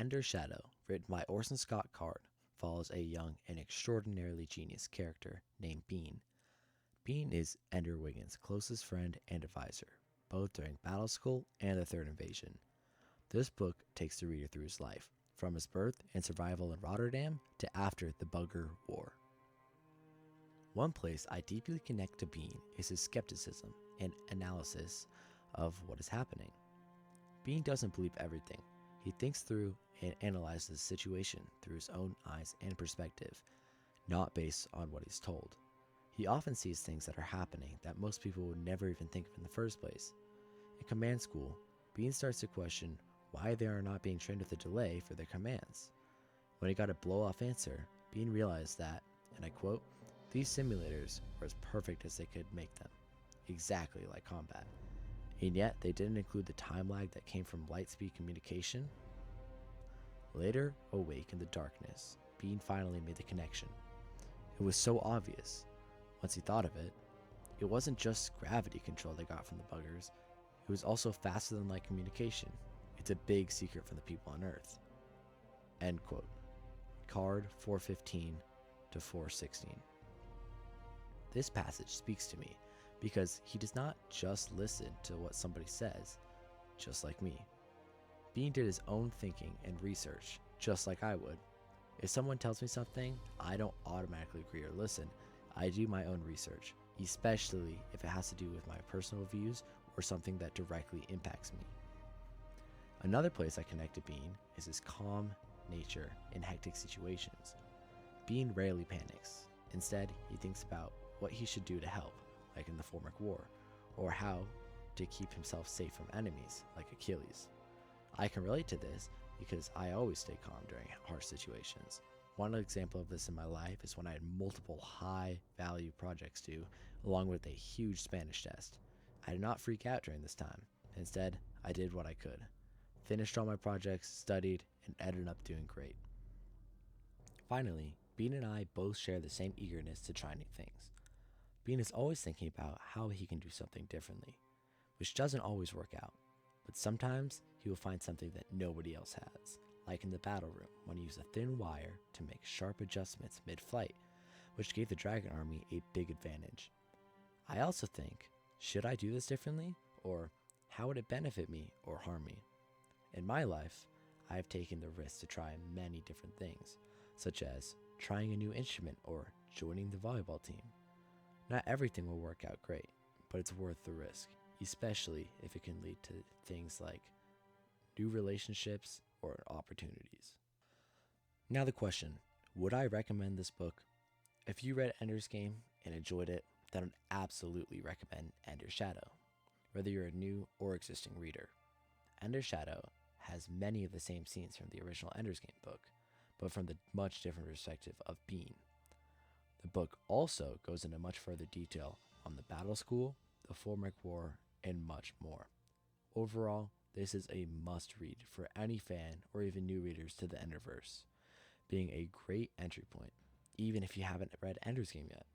Ender's Shadow, written by Orson Scott Card, follows a young and extraordinarily genius character named Bean. Bean is Ender Wiggins' closest friend and advisor, both during Battle School and the Third Invasion. This book takes the reader through his life, from his birth and survival in Rotterdam to after the Bugger War. One place I deeply connect to Bean is his skepticism and analysis of what is happening. Bean doesn't believe everything. He thinks through and analyzes the situation through his own eyes and perspective, not based on what he's told. He often sees things that are happening that most people would never even think of in the first place. In command school, Bean starts to question why they are not being trained with a delay for their commands. When he got a blow-off answer, Bean realized that, and I quote, "These simulators were as perfect as they could make them, exactly like combat. And yet they didn't include the time lag that came from light-speed communication." Later, awake in the darkness, Bean finally made the connection. It was so obvious. Once he thought of it, it wasn't just gravity control they got from the buggers, it was also faster than light communication. It's a big secret from the people on Earth. End quote. Card 415 to 416. This passage speaks to me because he does not just listen to what somebody says, just like me. Bean did his own thinking and research, just like I would. If someone tells me something, I don't automatically agree or listen. I do my own research, especially if it has to do with my personal views or something that directly impacts me. Another place I connect to Bean is his calm nature in hectic situations. Bean rarely panics. Instead, he thinks about what he should do to help, like in the Formic War, or how to keep himself safe from enemies, like Achilles. I can relate to this because I always stay calm during harsh situations. One example of this in my life is when I had multiple high-value projects due, along with a huge Spanish test. I did not freak out during this time. Instead, I did what I could. Finished all my projects, studied, and ended up doing great. Finally, Bean and I both share the same eagerness to try new things. Bean is always thinking about how he can do something differently, which doesn't always work out, but sometimes he will find something that nobody else has, like in the battle room when he used a thin wire to make sharp adjustments mid-flight, which gave the Dragon Army a big advantage. I also think, should I do this differently, or how would it benefit me or harm me? In my life, I have taken the risk to try many different things, such as trying a new instrument or joining the volleyball team. Not everything will work out great, but it's worth the risk, especially if it can lead to things like new relationships or opportunities. Now the question, would I recommend this book? If you read Ender's Game and enjoyed it, then I would absolutely recommend Ender's Shadow, whether you're a new or existing reader. Ender's Shadow has many of the same scenes from the original Ender's Game book, but from the much different perspective of Bean. The book also goes into much further detail on the Battle School, the Formic War, and much more. Overall, this is a must-read for any fan or even new readers to the Enderverse, being a great entry point, even if you haven't read Ender's Game yet.